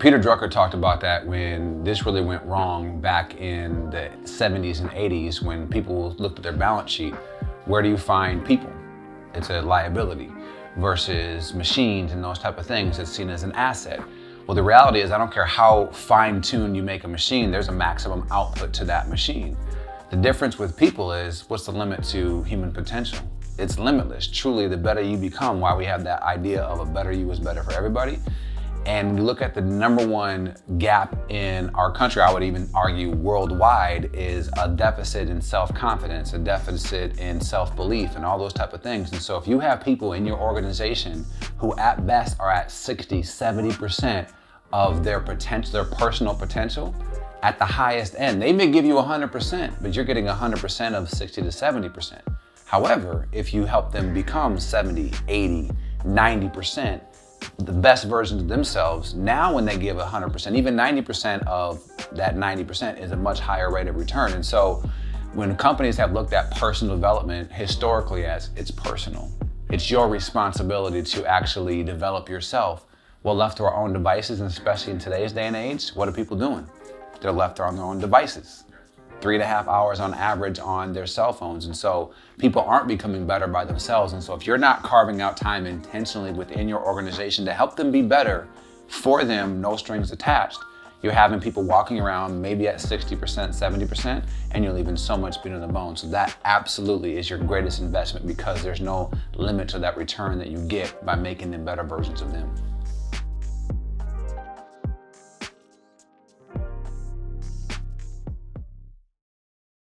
Peter Drucker talked about that when this really went wrong back in the 70s and 80s when people looked at their balance sheet. Where do you find people? It's a liability versus machines and those type of things. It's seen as an asset. Well, the reality is I don't care how fine-tuned you make a machine, there's a maximum output to that machine. The difference with people is what's the limit to human potential? It's limitless. Truly, the better you become, why we have that idea of a better you is better for everybody. And when you look at the number one gap in our country, I would even argue worldwide, is a deficit in self-confidence, a deficit in self-belief and all those type of things. And so if you have people in your organization who at best are at 60, 70% of their potential, their personal potential, at the highest end, they may give you 100%, but you're getting 100% of 60 to 70%. However, if you help them become 70, 80, 90%, the best versions of themselves, now when they give 100%, even 90% of that 90% is a much higher rate of return. And so when companies have looked at personal development historically as it's personal, it's your responsibility to actually develop yourself. Well, left to our own devices, and especially in today's day and age, what are people doing? They're left on their own devices. 3.5 hours on average on their cell phones. And so people aren't becoming better by themselves. And so if you're not carving out time intentionally within your organization to help them be better for them, no strings attached, you're having people walking around maybe at 60%, 70%, and you're leaving so much meat on the bone. So that absolutely is your greatest investment because there's no limit to that return that you get by making them better versions of them.